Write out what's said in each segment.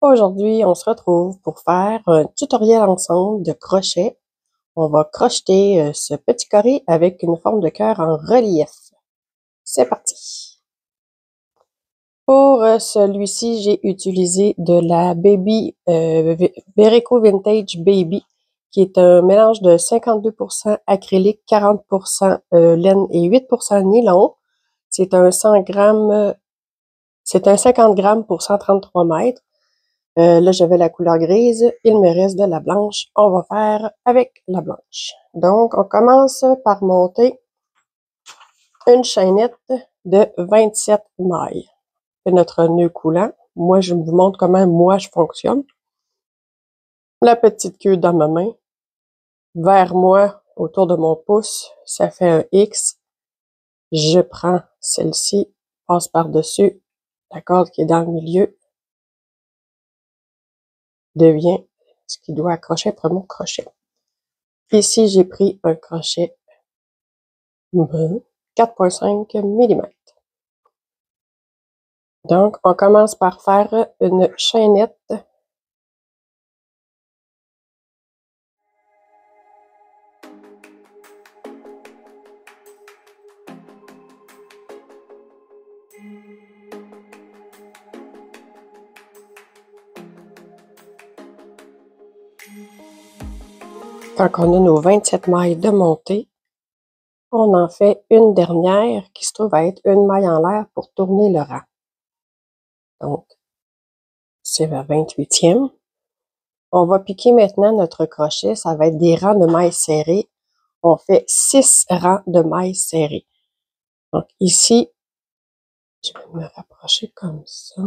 Aujourd'hui, on se retrouve pour faire un tutoriel ensemble de crochet. On va crocheter ce petit carré avec une forme de cœur en relief. C'est parti! Pour celui-ci, j'ai utilisé de la Baby Berrico Vintage Baby, qui est un mélange de 52% acrylique, 40% laine et 8% nylon. C'est un 100 grammes, c'est un 50 grammes pour 133 mètres. Là, j'avais la couleur grise. Il me reste de la blanche. On va faire avec la blanche. Donc, on commence par monter une chaînette de 27 mailles. C'est notre nœud coulant. Moi, je vous montre comment moi je fonctionne. La petite queue dans ma main. Vers moi, autour de mon pouce, ça fait un X. Je prends celle-ci, passe par-dessus la corde qui est dans le milieu, devient ce qui doit accrocher après mon crochet. Ici, j'ai pris un crochet 4,5 mm. Donc, on commence par faire une chaînette. Quand on a nos 27 mailles de montée, on en fait une dernière qui se trouve à être une maille en l'air pour tourner le rang. Donc, c'est la 28e. On va piquer maintenant notre crochet. Ça va être des rangs de mailles serrées. On fait 6 rangs de mailles serrées. Donc, ici, je vais me rapprocher comme ça.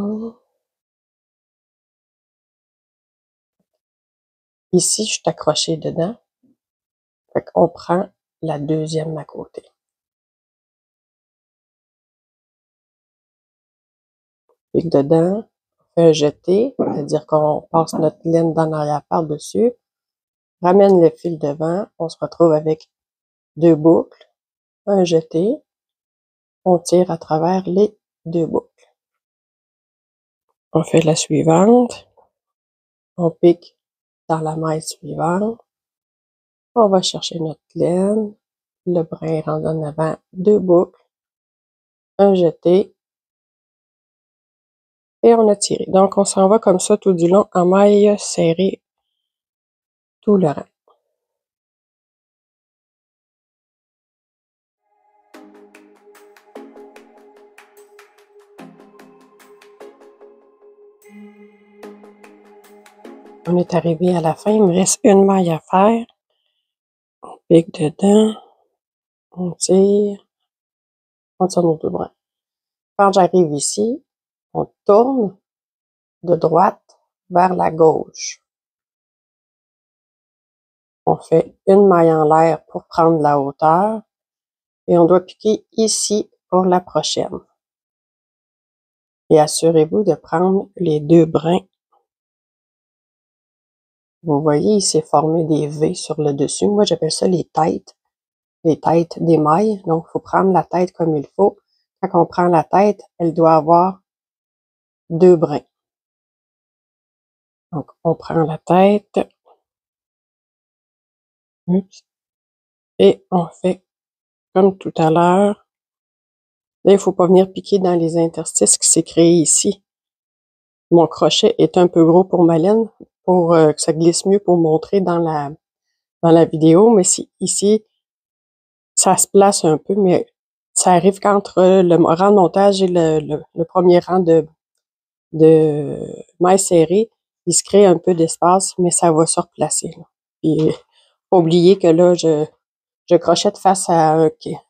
Ici, je suis accrochée dedans. Fait qu'on prend la deuxième à côté. Et dedans, on fait un jeté, c'est-à-dire qu'on passe notre laine dans l'arrière par-dessus, ramène le fil devant, on se retrouve avec deux boucles, un jeté, on tire à travers les deux boucles. On fait la suivante, on pique dans la maille suivante, on va chercher notre laine, le brin rentre en avant, deux boucles, un jeté, et on a tiré. Donc, on s'en va comme ça tout du long en maille serrée tout le rang. On est arrivé à la fin, il me reste une maille à faire. On pique dedans, on tire nos deux bras. Quand j'arrive ici, on tourne de droite vers la gauche. On fait une maille en l'air pour prendre la hauteur et on doit piquer ici pour la prochaine. Et assurez-vous de prendre les deux brins. Vous voyez, il s'est formé des V sur le dessus. Moi, j'appelle ça les têtes des mailles. Donc, il faut prendre la tête comme il faut. Quand on prend la tête, elle doit avoir deux brins. Donc, on prend la tête. Et on fait comme tout à l'heure. Là, il ne faut pas venir piquer dans les interstices qui s'est créé ici. Mon crochet est un peu gros pour ma laine, pour que ça glisse mieux pour montrer dans la vidéo. Mais si, ici, ça se place un peu, mais ça arrive qu'entre le rang de montage et le premier rang de mailles serrées, il se crée un peu d'espace, mais ça va se replacer. Et faut oublier que là, je crochette face à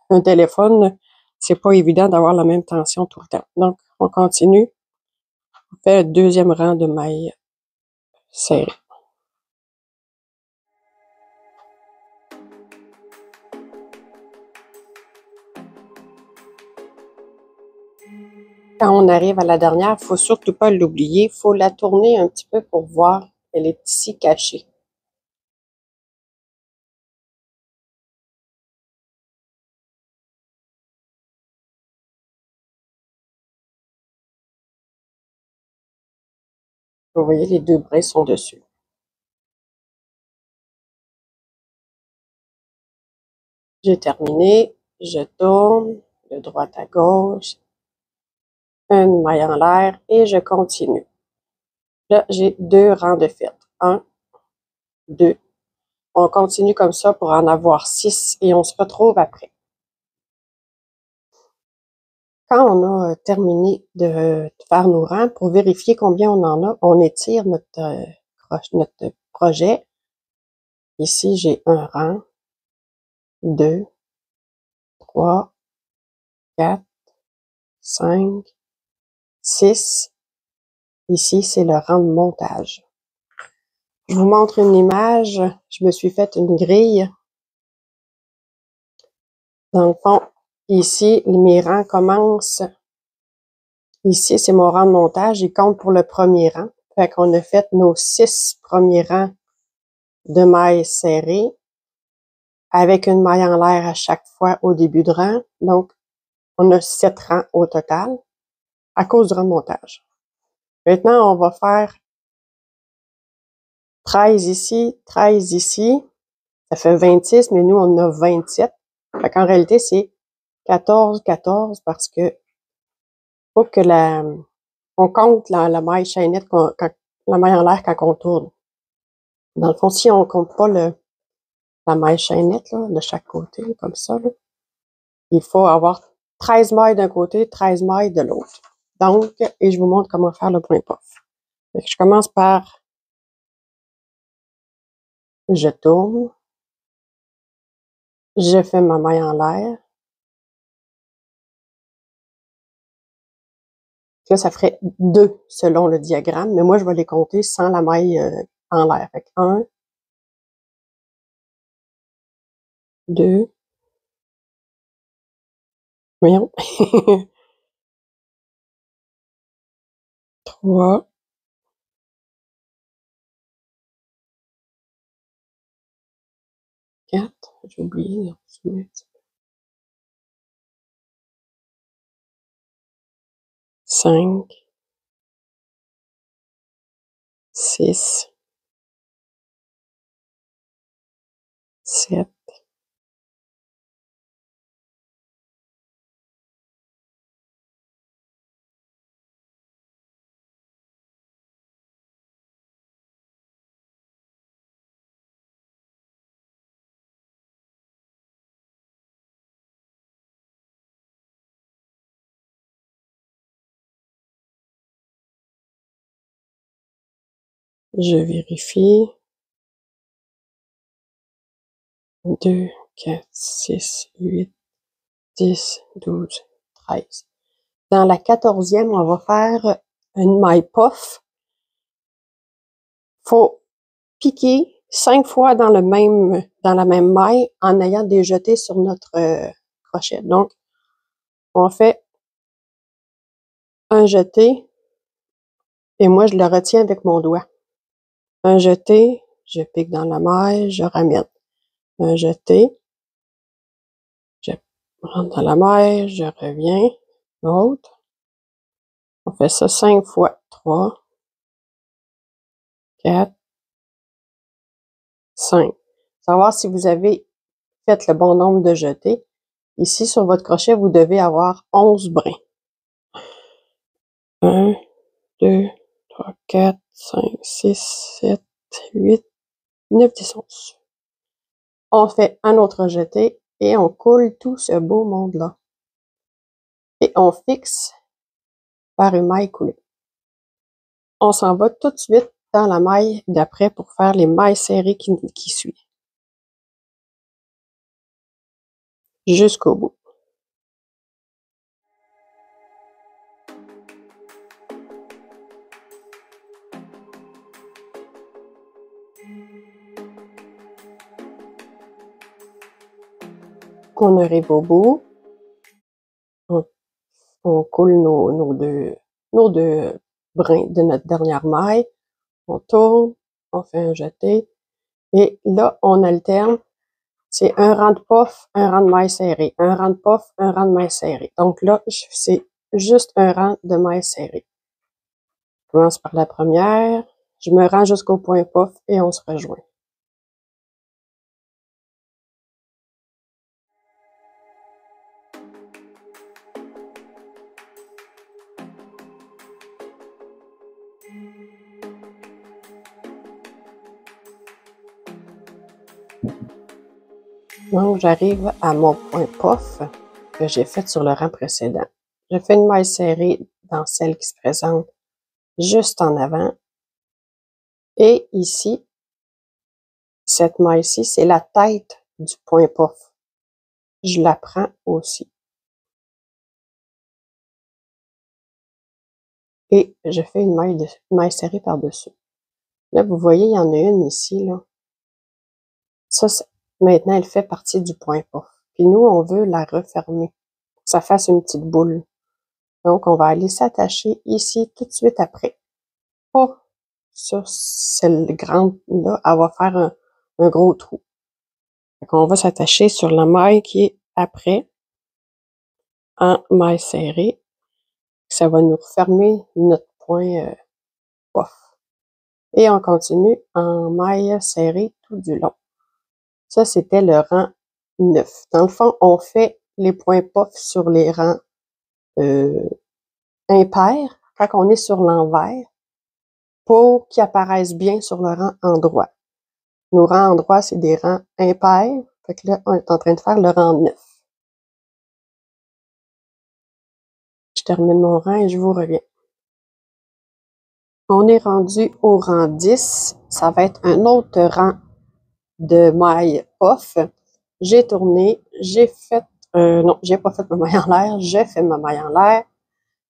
un téléphone. C'est pas évident d'avoir la même tension tout le temps. Donc, on continue. On fait le deuxième rang de mailles serrées. Quand on arrive à la dernière, il faut surtout pas l'oublier. Il faut la tourner un petit peu pour voir qu'elle est ici cachée. Vous voyez, les deux brins sont dessus. J'ai terminé. Je tourne de droite à gauche. Une maille en l'air et je continue. Là, j'ai 2 rangs de filtres. 1, 2. On continue comme ça pour en avoir 6 et on se retrouve après. Quand on a terminé de faire nos rangs, pour vérifier combien on en a, on étire notre projet. Ici, j'ai un rang, 2, 3, 4, 5, 6. Ici, c'est le rang de montage. Je vous montre une image. Je me suis fait une grille. Dans le fond, ici, mes rangs commencent. Ici, c'est mon rang de montage. Il compte pour le premier rang. Fait qu'on a fait nos 6 premiers rangs de mailles serrées avec une maille en l'air à chaque fois au début de rang. Donc, on a 7 rangs au total à cause du rang de montage. Maintenant, on va faire 13 ici, 13 ici. Ça fait 26, mais nous, on en a 27. Fait qu'en réalité, c'est 14, 14 parce que faut que on compte la maille chaînette, la maille en l'air quand on tourne. Dans le fond, si on compte pas la maille chaînette là, de chaque côté, comme ça, là, il faut avoir 13 mailles d'un côté, 13 mailles de l'autre. Donc, et je vous montre comment faire le point puff. Fait que je commence par, je tourne, je fais ma maille en l'air. Là, ça ferait 2 selon le diagramme, mais moi, je vais les compter sans la maille en l'air. Fait que 1, 2, voyons, 3, 4, j'ai oublié, 5, 6, 7, je vérifie. 2, 4, 6, 8, 10, 12, 13. Dans la 14e, on va faire une maille puff. Faut piquer 5 fois dans la même maille en ayant des jetés sur notre crochet. Donc, on fait un jeté et moi, je le retiens avec mon doigt. Un jeté, je pique dans la maille, je ramène. Un jeté, je rentre dans la maille, je reviens. L'autre. On fait ça 5 fois. 3, 4, 5. Savoir si vous avez fait le bon nombre de jetés. Ici, sur votre crochet, vous devez avoir 11 brins. 1, 2, 3, 4, 5, 6, 7, 8, 9, 10, 11. On fait un autre jeté et on coule tout ce beau monde-là. Et on fixe par une maille coulée. On s'en va tout de suite dans la maille d'après pour faire les mailles serrées qui suivent. Jusqu'au bout. On arrive au bout. On coule nos deux brins de notre dernière maille. On tourne, on fait un jeté. Et là, on alterne. C'est un rang de puff, un rang de maille serrée. Un rang de puff, un rang de maille serrée. Donc là, c'est juste un rang de maille serrée. Je commence par la première. Je me rends jusqu'au point puff et on se rejoint. Donc, j'arrive à mon point puff que j'ai fait sur le rang précédent. Je fais une maille serrée dans celle qui se présente juste en avant. Et ici, cette maille-ci, c'est la tête du point puff. Je la prends aussi. Et je fais une maille serrée par-dessus. Là, vous voyez, il y en a une ici, là. Ça, maintenant, elle fait partie du point puff. Puis nous, on veut la refermer pour que ça fasse une petite boule. Donc, on va aller s'attacher ici tout de suite après. Pas sur celle grande-là, elle va faire un gros trou. Donc, on va s'attacher sur la maille qui est après, en maille serrée. Ça va nous refermer notre point puff. Et on continue en maille serrée tout du long. Ça, c'était le rang 9. Dans le fond, on fait les points puff sur les rangs impairs, quand on est sur l'envers, pour qu'ils apparaissent bien sur le rang endroit. Nos rangs endroits, c'est des rangs impairs. Fait que là, on est en train de faire le rang 9. Je termine mon rang et je vous reviens. On est rendu au rang 10. Ça va être un autre rang de maille puff. J'ai tourné, j'ai fait, non, j'ai pas fait ma maille en l'air, je fais ma maille en l'air.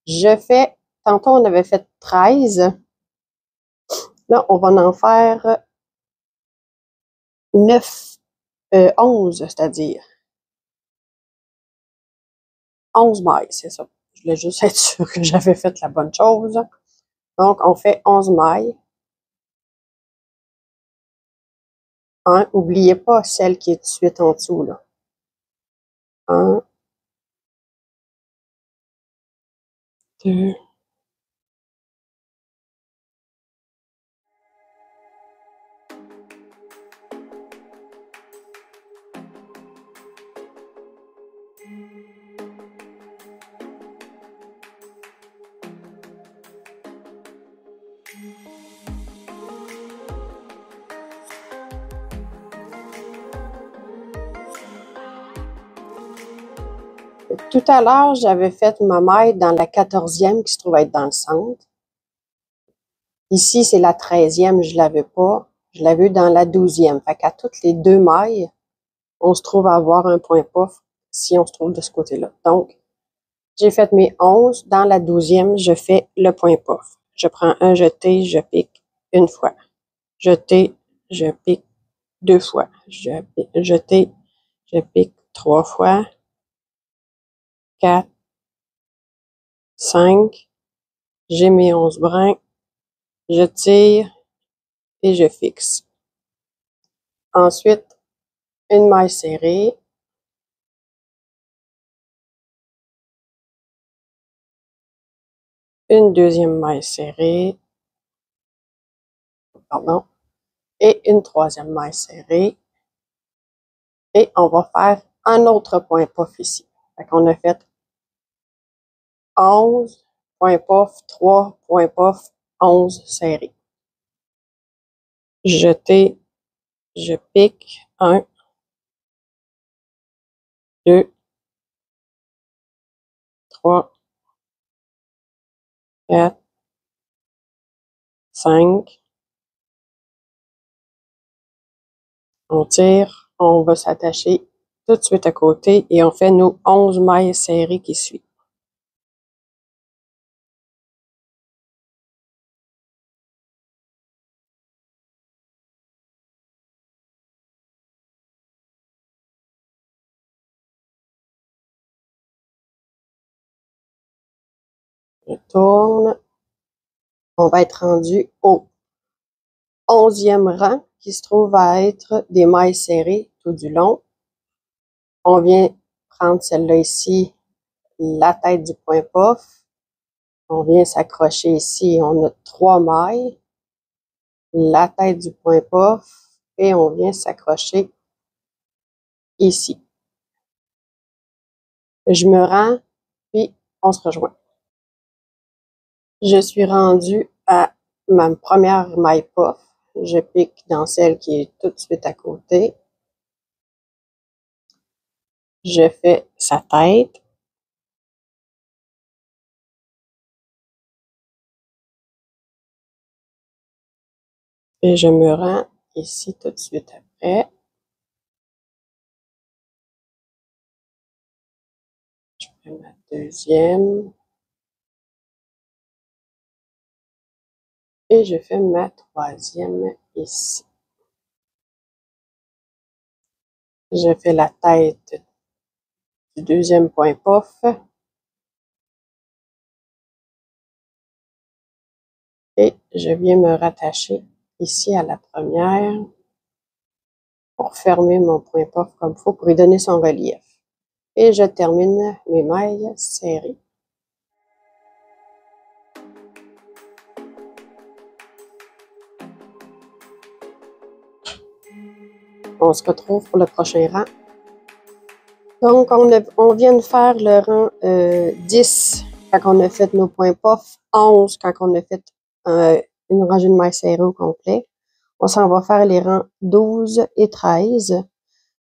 Je fais, tantôt on avait fait 13. Là, on va en faire 9, 11, c'est-à-dire 11 mailles, c'est ça. Je voulais juste être sûr que j'avais fait la bonne chose. Donc, on fait 11 mailles. N'oubliez pas celle qui est tout de suite en dessous, là. 1, 2, tout à l'heure, j'avais fait ma maille dans la 14e qui se trouve être dans le centre. Ici, c'est la 13e, je l'avais pas. Je l'avais eu dans la 12e. Fait qu'à toutes les deux mailles, on se trouve à avoir un point puff si on se trouve de ce côté-là. Donc, j'ai fait mes 11. Dans la 12e, je fais le point puff. Je prends un jeté, je pique une fois. Jeté, je pique 2 fois. Jeté, je pique 3 fois. 4, 5. J'ai mes 11 brins. Je tire et je fixe. Ensuite, une maille serrée. Une deuxième maille serrée. Pardon. Et une troisième maille serrée. Et on va faire un autre point puff ici. Fait qu'on a fait 11, point puff, 3, point puff, 11 serré. Jeté, je pique 1, 2, 3, 4, 5. On tire, on va s'attacher tout de suite à côté et on fait nos 11 mailles serrées qui suivent. Je tourne. On va être rendu au 11e rang qui se trouve à être des mailles serrées tout du long. On vient prendre celle-là ici, la tête du point puff. On vient s'accrocher ici. On a 3 mailles, la tête du point puff et on vient s'accrocher ici. Je me rends, puis on se rejoint. Je suis rendue à ma première maille puff. Je pique dans celle qui est tout de suite à côté. Je fais sa tête. Et je me rends ici tout de suite après. Je fais ma deuxième. Et je fais ma troisième ici. Je fais la tête du deuxième point puff. Et je viens me rattacher ici à la première pour fermer mon point puff comme il faut pour lui donner son relief. Et je termine mes mailles serrées. On se retrouve pour le prochain rang. Donc, on vient de faire le rang 10 quand on a fait nos points puff, 11 quand on a fait une rangée de mailles serrées au complet. On s'en va faire les rangs 12 et 13.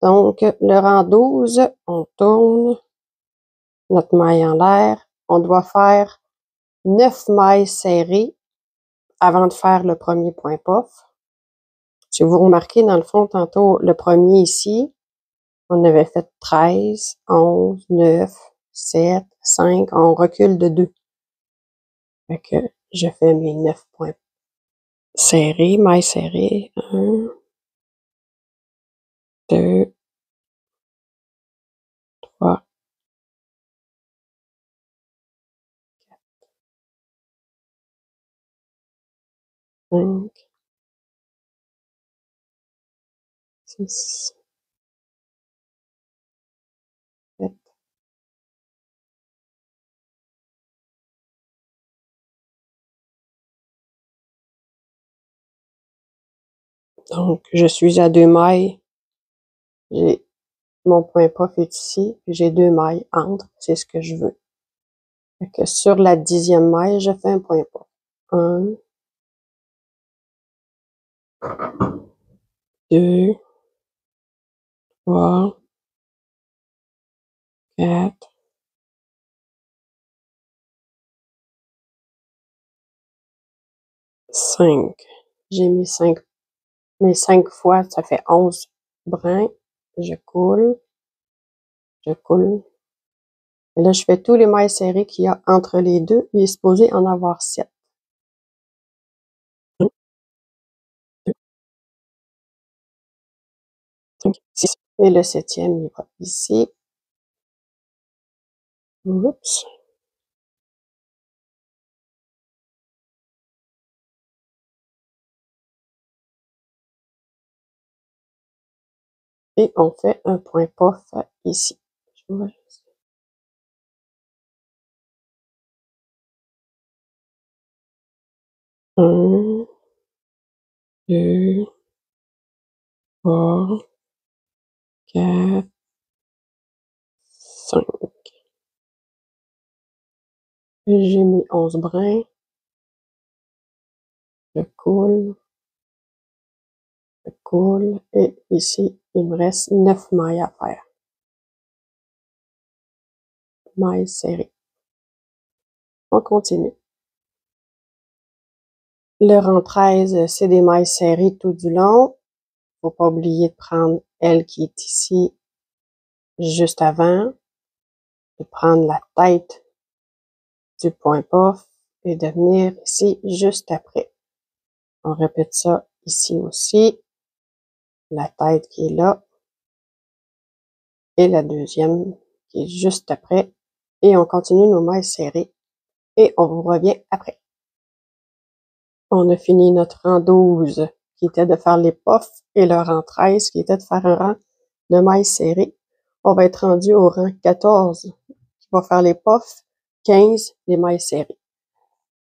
Donc, le rang 12, on tourne notre maille en l'air. On doit faire 9 mailles serrées avant de faire le premier point puff. Si vous remarquez, dans le fond, tantôt, le premier ici, on avait fait 13, 11, 9, 7, 5. On recule de 2. Fait que je fais mes 9 points serrés, mailles serrées. 1, 2, 3, 5, 6, 7. Donc, je suis à 2 mailles. J'ai mon point puff est ici, puis j'ai 2 mailles entre. C'est ce que je veux. Fait que sur la 10e maille, je fais un point puff. 1, 2, 3, 4, 5. J'ai mis 5. Mes 5 fois, ça fait 11 brins. Je coule. Je coule. Et là, je fais tous les mailles serrées qu'il y a entre les deux. Il est supposé en avoir 7. 1, 2, 5, 6. Et le 7e, il va ici. Oups. Et on fait un point puff ici. Je vois juste. 1, 2, 3, 4, 5. J'ai mis 11 brins. Je coule. Je coule. Et ici, il me reste 9 mailles à faire. Mailles serrées. On continue. Le rang 13, c'est des mailles serrées tout du long. Faut pas oublier de prendre elle qui est ici juste avant, de prendre la tête du point puff et de venir ici juste après. On répète ça ici aussi. La tête qui est là. Et la deuxième qui est juste après. Et on continue nos mailles serrées. Et on vous revient après. On a fini notre rang 12 qui était de faire les puffs et le rang 13 qui était de faire un rang de mailles serrées. On va être rendu au rang 14 qui va faire les puffs, 15 les mailles serrées.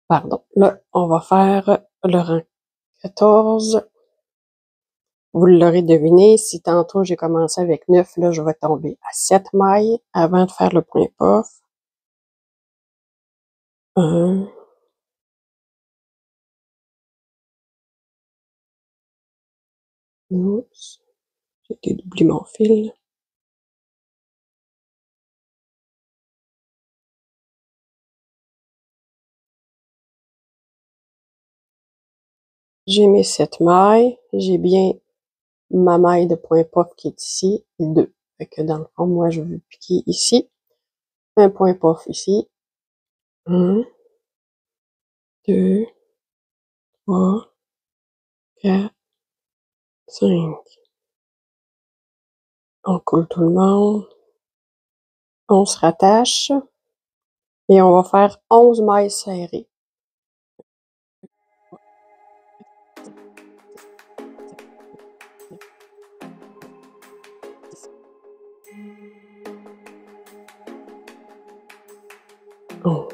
Pardon. Là, on va faire le rang 14. Vous l'aurez deviné, si tantôt j'ai commencé avec 9, là, je vais tomber à 7 mailles avant de faire le point puff. 1, oups, j'ai dédoublé mon fil. J'ai mes 7 mailles, j'ai bien ma maille de point puff qui est ici, 2. Fait que dans le fond, moi, je veux piquer ici, un point puff ici. 1, 2, 3, 4, 5. On coule tout le monde. On se rattache. Et on va faire 11 mailles serrées. Oh.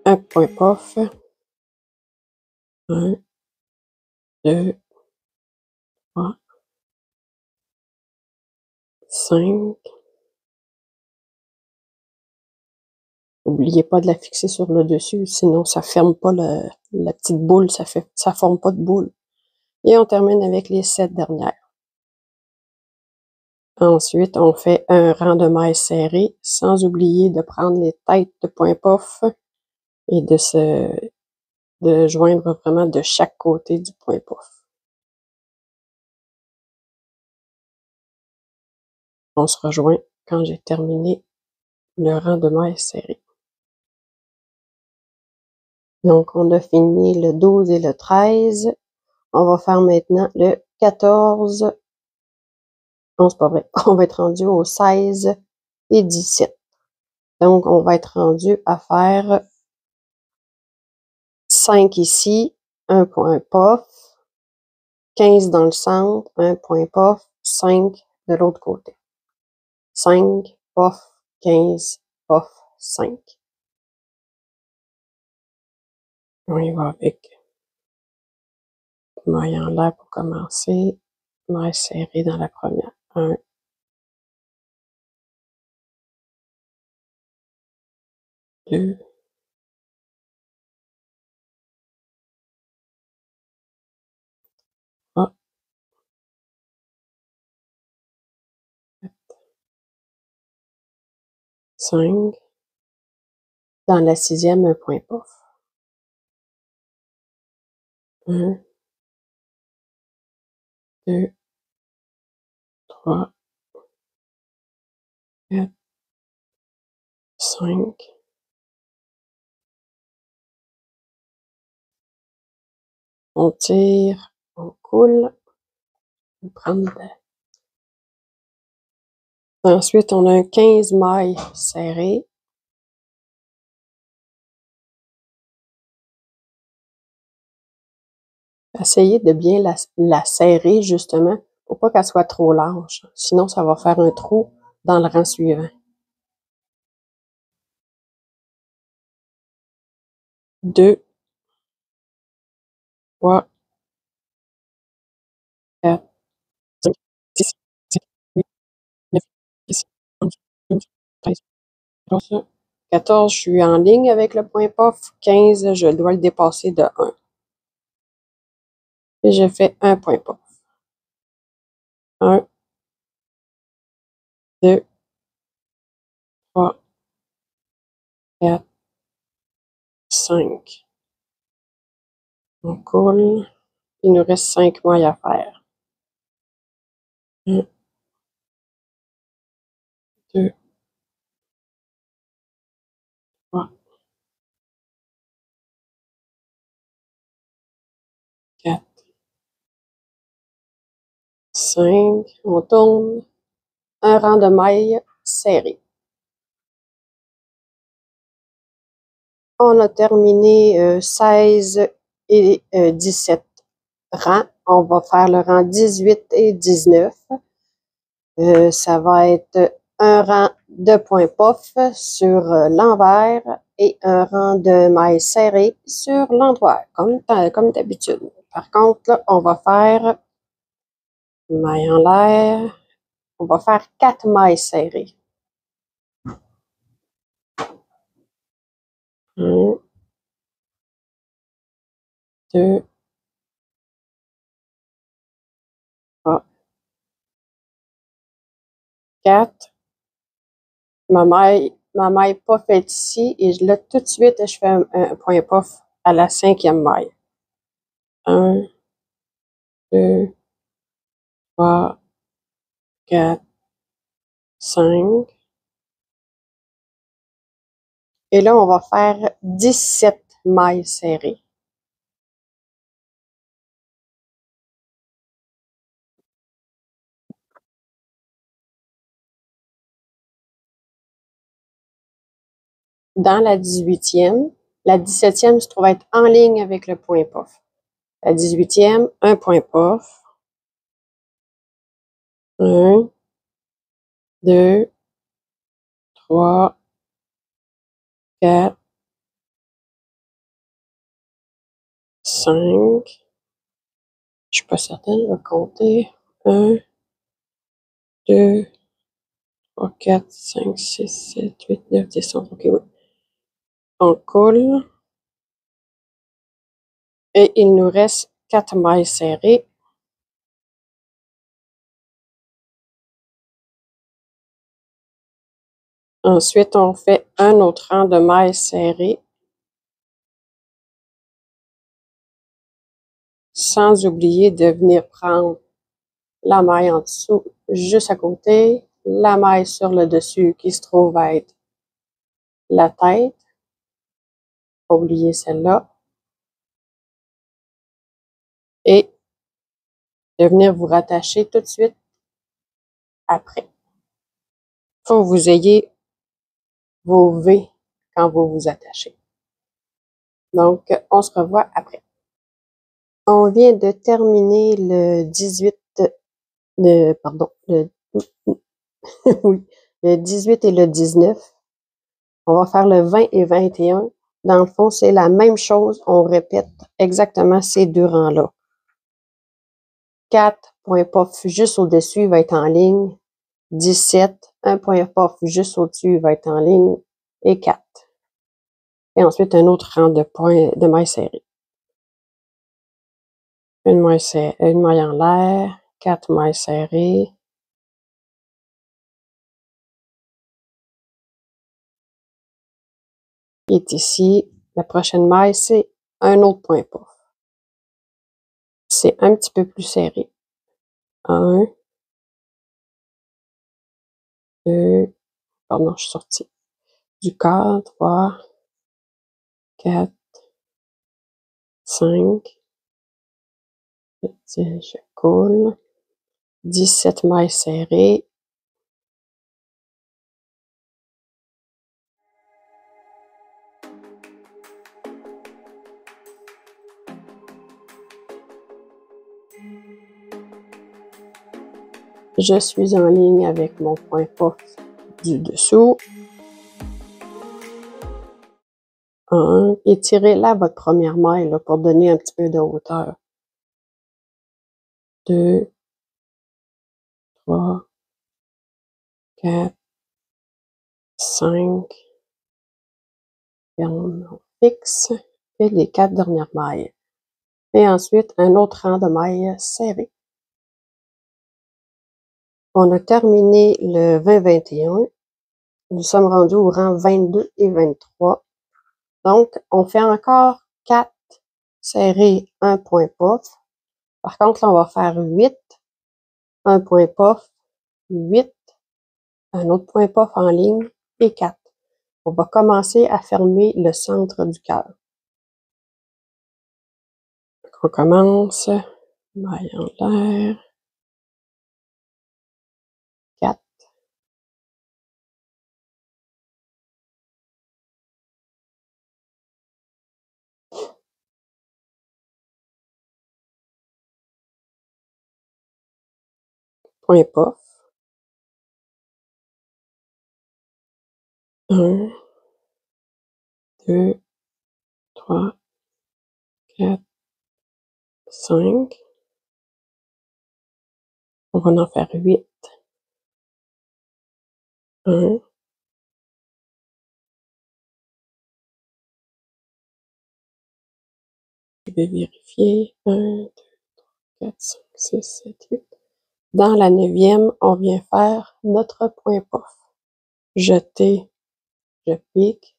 Un point puff. 1, 2, 3, 5. N'oubliez pas de la fixer sur le dessus, sinon ça ferme pas la petite boule, ça forme pas de boule. Et on termine avec les 7 dernières. Ensuite, on fait un rang de mailles serrées, sans oublier de prendre les têtes de point puff et de joindre vraiment de chaque côté du point puff. On se rejoint quand j'ai terminé le rang de mailles serrées. Donc, on a fini le 12 et le 13. On va faire maintenant le 14. Non, c'est pas vrai. On va être rendu au 16 et 17. Donc, on va être rendu à faire 5 ici, un point puff, 15 dans le centre, un point puff, 5 de l'autre côté. 5, puff, 15, puff, 5. On y va avec maille en l'air pour commencer. Maille serrée dans la première. 1, 2, 3, 5. Dans la 6e, un point puff. 1, 2, 3, 4, 5. On tire, on coule. On prend Ensuite, on a un 15 mailles serrées. Essayez de bien la serrer, justement, pour pas qu'elle soit trop large. Sinon, ça va faire un trou dans le rang suivant. 2, 3, 4, 5, 6, 7, 8, 9, 10, 11, 12, 13, 14. 14, je suis en ligne avec le point puff. 15, je dois le dépasser de 1. Et je fais un point puff. 1, 2, 3, 4, 5. On coule. Il nous reste 5 mailles à faire. 1, 2, 3, 4, 5. On tourne. Un rang de mailles serré. On a terminé 16 et 17 rangs. On va faire le rang 18 et 19. Ça va être un rang de points puff sur l'envers et un rang de mailles serrées sur l'endroit, comme d'habitude. Par contre, là, on va faire mailles en l'air. On va faire 4 mailles serrées. 1, 2, 3, 4. Ma maille puff est ici et là, tout de suite, je fais un point puff à la 5e maille. 1, 2, 3, 4, 5. Et là, on va faire 17 mailles serrées. Dans la 18e, la 17e se trouve être en ligne avec le point puff. La 18e, un point puff. 1, 2, 3, 4, 5. Je suis pas certaine, je vais compter. 1, 2, 3, 4, 5, 6, 7, 8, 9, 10, 11. OK, oui. On coule. Et il nous reste 4 mailles serrées. Ensuite, on fait un autre rang de mailles serrées. Sans oublier de venir prendre la maille en dessous, juste à côté, la maille sur le dessus qui se trouve être la tête. Pas oublier celle-là. Et de venir vous rattacher tout de suite après. Il faut que vous ayez vos V quand vous vous attachez. Donc, on se revoit après. On vient de terminer le 18, pardon, oui, le 18 et le 19. On va faire le 20 et 21. Dans le fond, c'est la même chose. On répète exactement ces deux rangs-là. 4 points puff juste au-dessus va être en ligne. 17, un point puff juste au-dessus va être en ligne. Et 4. Et ensuite, un autre rang de mailles serrées. Une maille en l'air, 4 mailles serrées. Qui est ici. La prochaine maille, c'est un autre point puff. C'est un petit peu plus serré. 1, 2, pardon, je suis sortie du cadre. 3, 4, 5. Je coule. 17 mailles serrées. Je suis en ligne avec mon point puff du dessous. 1. Étirez là votre première maille là, pour donner un petit peu de hauteur. 2, 3, 4, 5. Et on fixe. Et les 4 dernières mailles. Et ensuite, un autre rang de mailles serrées. On a terminé le 20-21. Nous sommes rendus au rang 22 et 23. Donc, on fait encore 4 serrés, un point puff. Par contre, là, on va faire 8, un point puff, 8, un autre point puff en ligne et 4. On va commencer à fermer le centre du cœur. On commence, maille en l'air, 4, point puff, 1, 2, 3, 4, 5. On va en faire 8. 1, je vais vérifier. 1, 2, 3, 4, 5, 6, 7, 8. Dans la 9e, on vient faire notre point pof. Jeter, je pique,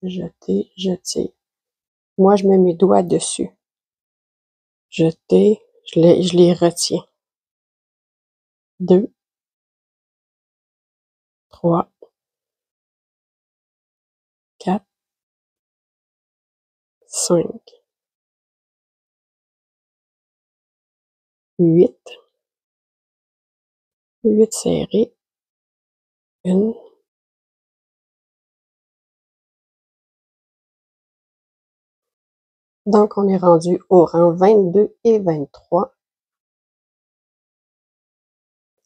jeter, je tire. Moi, je mets mes doigts dessus. Jeter, je les retiens. 2, 3, 4, 5, 8. 8 serrés. 1. Donc, on est rendu au rang 22 et 23.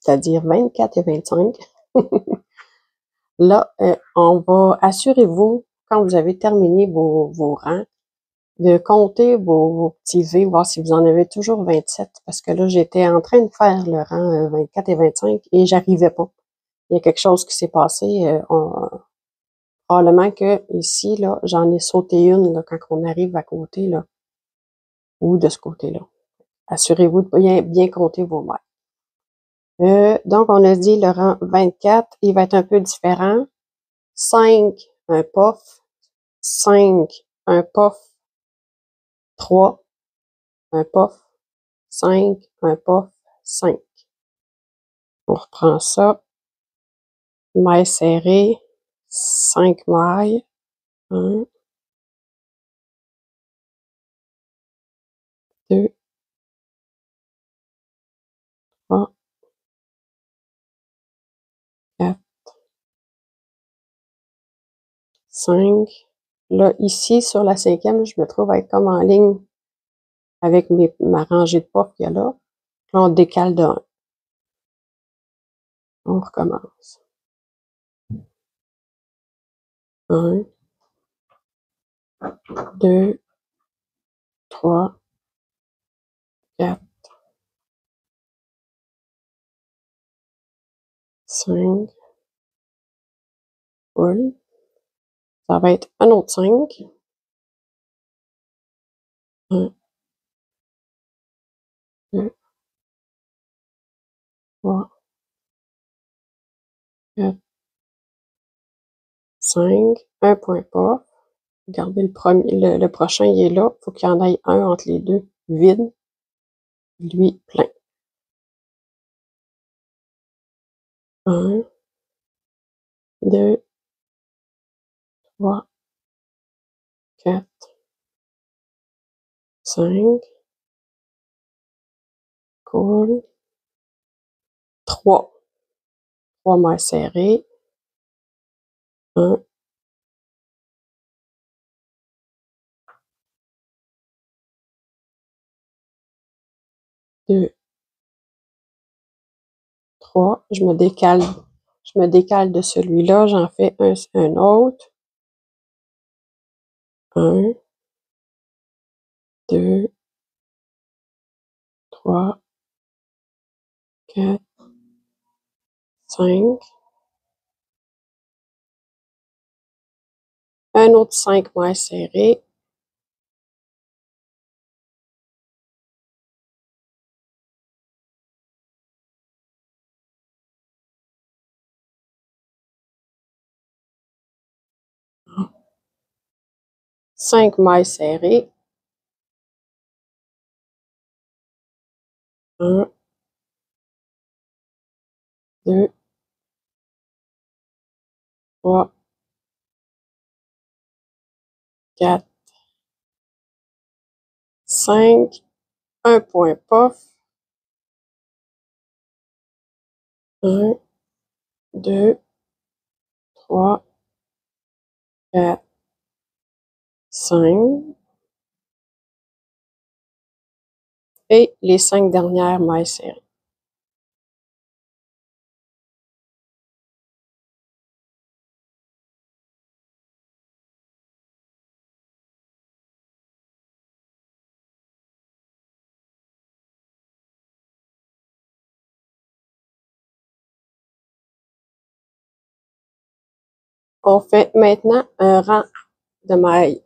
C'est-à-dire 24 et 25. Là, on va, assurez-vous, quand vous avez terminé vos rangs, de compter vos petits V, voir si vous en avez toujours 27, parce que là, j'étais en train de faire le rang 24 et 25 et j'arrivais pas. Il y a quelque chose qui s'est passé. Probablement que ici, là, j'en ai sauté une là, quand on arrive à côté, là, ou de ce côté-là. Assurez-vous de bien compter vos mètres. Donc, on a dit le rang 24, il va être un peu différent. 5, un pof. 5, un pof. 3, un pof. 5, un pof. 5. On reprend ça. Mailles serrées. 5 mailles. 1, 2, 3, 4, 5. Là, ici, sur la 5e, je me trouve à être comme en ligne avec ma rangée de pof qu'il y a là. Là, on décale de 1. On recommence. 1, 2, 3, 4, 5. Cool. Ça va être un autre 5. 1, 2, 3, 4, 5. Un point pas. Regardez le prochain, il est là. Il faut qu'il y en ait un entre les deux. Vide. Lui, plein. 1, 2, 3, 4, 5. Cool. 3. 3 mailles serrées. 1, 2, 3. Je me décale de celui-là. J'en fais un autre. 1, 2, 3, 4, 5. Un autre 5 mailles serrées. 5 mailles serrées. 1, 2, 3, 4, 5. Un point pof. 1, 2, 3, 4, 5. Et les 5 dernières mailles serrées. On fait maintenant un rang de mailles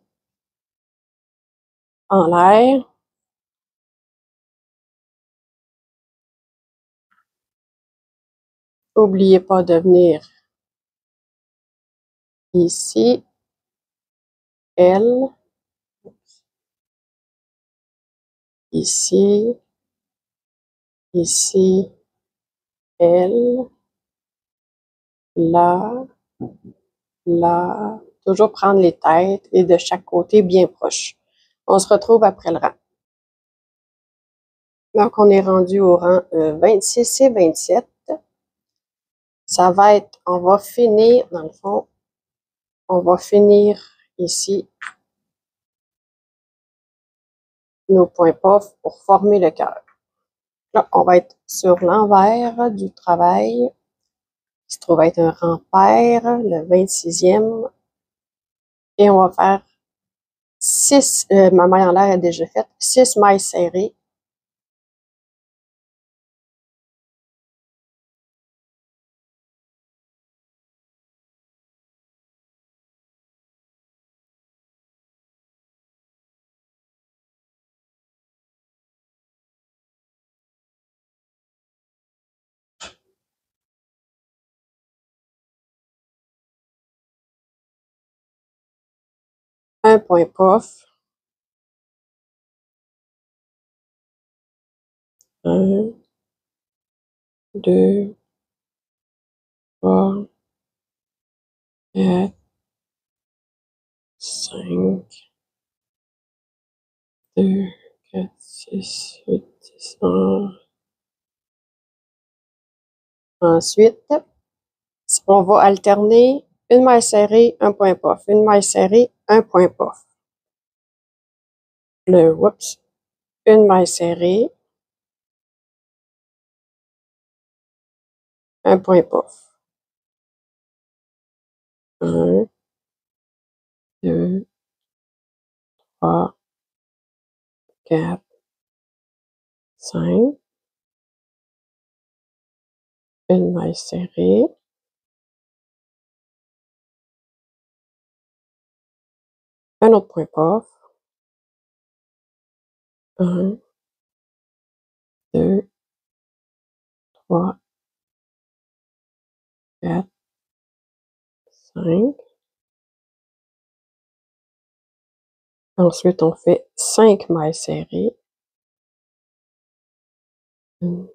en l'air. N'oubliez pas de venir ici, L, ici, ici, L, là, là. Toujours prendre les têtes et de chaque côté bien proches. On se retrouve après le rang. Donc, on est rendu au rang 26 et 27. Ça va être, on va finir, dans le fond, on va finir ici nos points puff pour former le cœur. Là, on va être sur l'envers du travail, qui se trouve être un rang pair, le 26e. Et on va faire 6, ma maille en l'air est déjà faite, 6 mailles serrées. Un point puff. 1, 2, 3, 4, 5, 2, 4, 6, 8, 10, 11. Ensuite, on va alterner une maille serrée, un point puff, une maille serrée, un point puff. Une maille serrée, un point puff. 1, 2, 3, 4, 5. Une maille serrée. Un autre point puff. 1, 2, 3, 4, 5. Ensuite, on fait 5 mailles serrées. 1,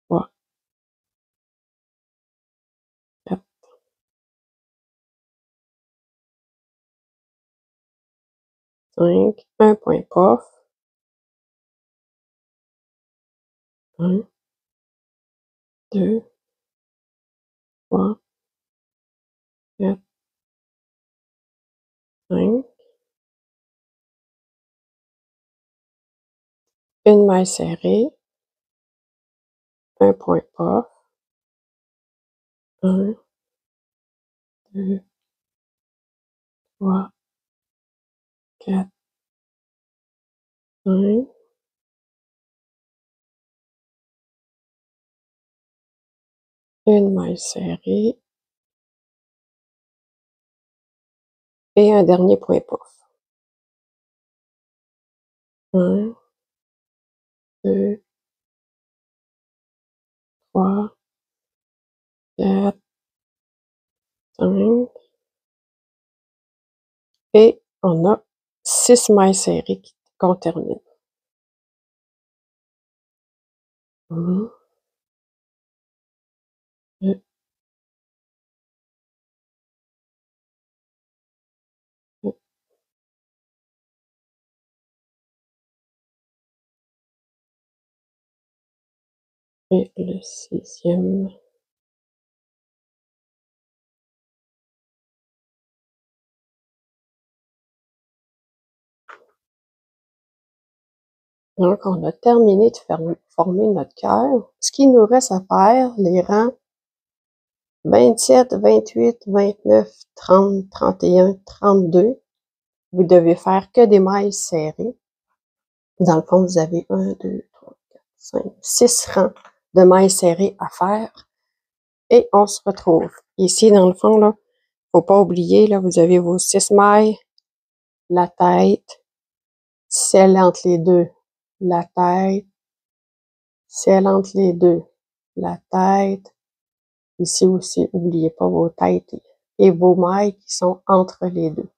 3, 4, 5. Un point puff. 1, 2, 3, 4, 5. Une maille serrée. Un point puff. 1, 2, 3, 4, 5. Une maille serrée. Et un dernier point puff. 1, 2, 3, 4, 5. Et on a 6 mailles serrées qu'on termine. 1, 2, et le 6e. Donc, on a terminé de former notre cœur. Ce qui nous reste à faire, les rangs 27, 28, 29, 30, 31, 32. Vous devez faire que des mailles serrées. Dans le fond, vous avez 1, 2, 3, 4, 6 rangs de mailles serrées à faire. Et on se retrouve. Ici, dans le fond, là, faut pas oublier, là, vous avez vos 6 mailles, la tête, celle entre les deux, la tête, celle entre les deux, la tête. Ici aussi, n'oubliez pas vos têtes et vos mailles qui sont entre les deux.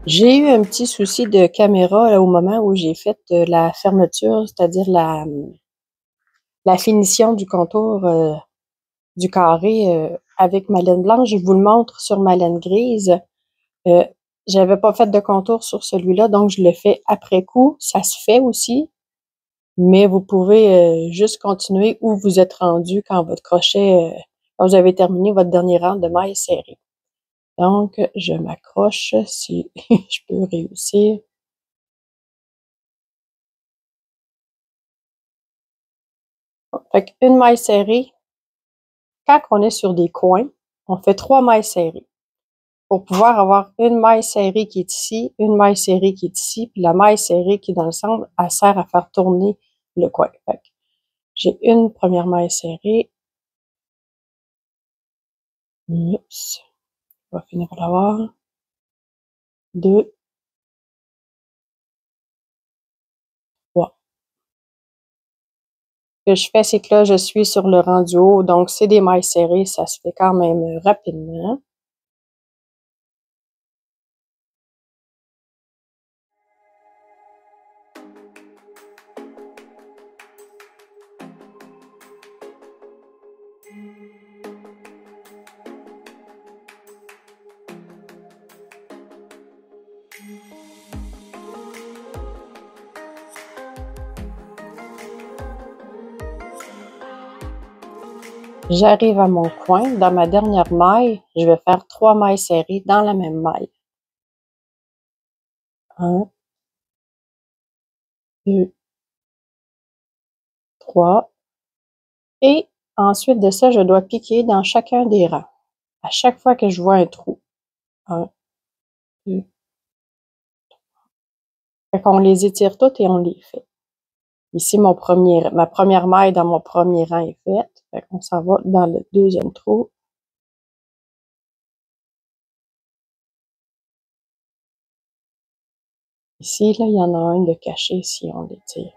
J'ai eu un petit souci de caméra là, au moment où j'ai fait la fermeture, c'est-à-dire la finition du contour du carré avec ma laine blanche. Je vous le montre sur ma laine grise. J'avais pas fait de contour sur celui-là, donc je le fais après coup. Ça se fait aussi, mais vous pouvez juste continuer où vous êtes rendu quand votre crochet, quand vous avez terminé votre dernier rang de mailles serrées. Donc, je m'accroche si je peux réussir. Fait qu'une maille serrée, quand on est sur des coins, on fait 3 mailles serrées. Pour pouvoir avoir une maille serrée qui est ici, une maille serrée qui est ici, puis la maille serrée qui est dans le centre, elle sert à faire tourner le coin. Fait que j'ai une première maille serrée. Oups. On va finir par l'avoir. 2, 3. Ce que je fais, c'est que là, je suis sur le rang du haut, donc c'est des mailles serrées, ça se fait quand même rapidement. J'arrive à mon coin. Dans ma dernière maille, je vais faire 3 mailles serrées dans la même maille. 1, 2, 3. Et ensuite de ça, je dois piquer dans chacun des rangs. À chaque fois que je vois un trou. 1, 2. Fait qu'on les étire toutes et on les fait. Ici, ma première maille dans mon premier rang est faite. Fait qu'on s'en va dans le deuxième trou. Ici, là, il y en a un de caché si on l'étire.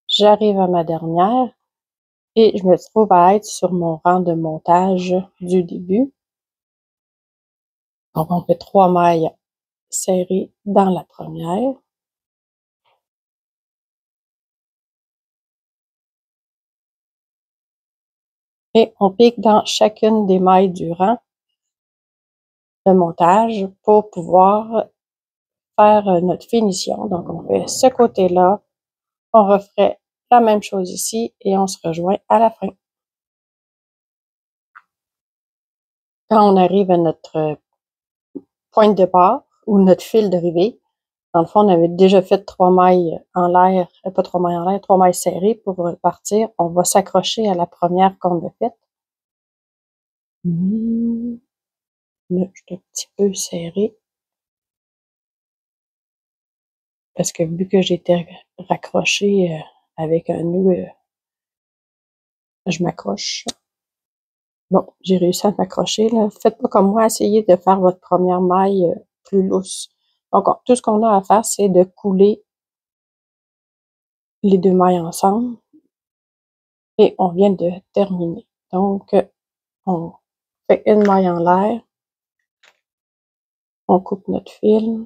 J'arrive à ma dernière et je me trouve à être sur mon rang de montage du début. Donc, on fait 3 mailles serrées dans la première. Et on pique dans chacune des mailles du rang de montage pour pouvoir faire notre finition. Donc, on fait ce côté-là. On referait la même chose ici et on se rejoint à la fin. Quand on arrive à notre point de départ ou notre fil d'arrivée, dans le fond, on avait déjà fait 3 mailles en l'air, pas 3 mailles en l'air, 3 mailles serrées pour partir. On va s'accrocher à la première qu'on a faite. Là, je suis un petit peu serrée. Parce que vu que j'étais raccrochée avec un nœud, je m'accroche. Bon, j'ai réussi à m'accrocher, là. Faites pas comme moi, essayez de faire votre première maille plus lousse. Donc, tout ce qu'on a à faire, c'est de couler les 2 mailles ensemble et on vient de terminer. Donc, on fait une maille en l'air, on coupe notre fil.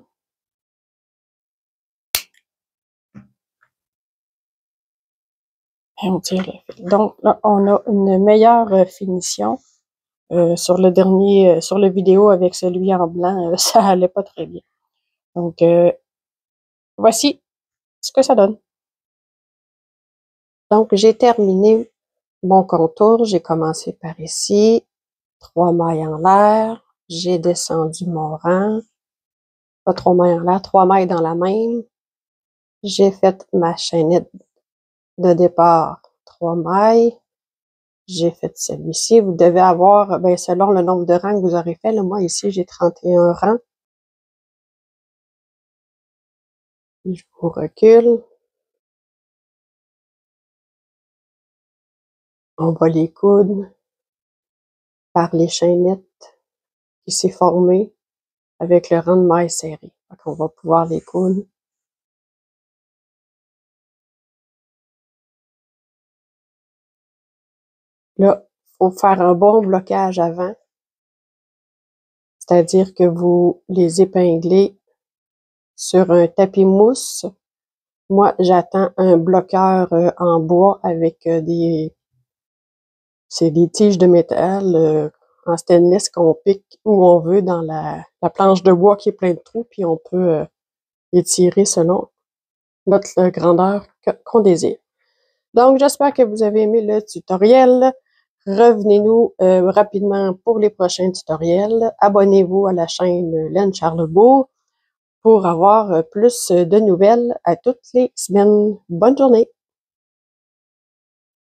Et on tire le fil. Donc, là, on a une meilleure finition. Sur le dernier, sur la vidéo avec celui en blanc, ça allait pas très bien. Donc, voici ce que ça donne. Donc, j'ai terminé mon contour. J'ai commencé par ici, 3 mailles en l'air. J'ai descendu mon rang. Pas 3 mailles en l'air, 3 mailles dans la même. J'ai fait ma chaînette de départ, 3 mailles. J'ai fait celui-ci. Vous devez avoir, ben, selon le nombre de rangs que vous aurez fait, là, moi, ici, j'ai 31 rangs. Je vous recule. On va les coudre par les chaînettes qui s'est formée avec le rang de mailles serré. Donc, on va pouvoir les coudre. Là, il faut faire un bon blocage avant, c'est-à-dire que vous les épinglez sur un tapis mousse. Moi, j'attends un bloqueur en bois avec c'est des tiges de métal en stainless qu'on pique où on veut dans la planche de bois qui est pleine de trous, puis on peut étirer selon notre grandeur qu'on désire. Donc, j'espère que vous avez aimé le tutoriel. Revenez-nous rapidement pour les prochains tutoriels. Abonnez-vous à la chaîne Laine Charlebourg pour avoir plus de nouvelles à toutes les semaines. Bonne journée!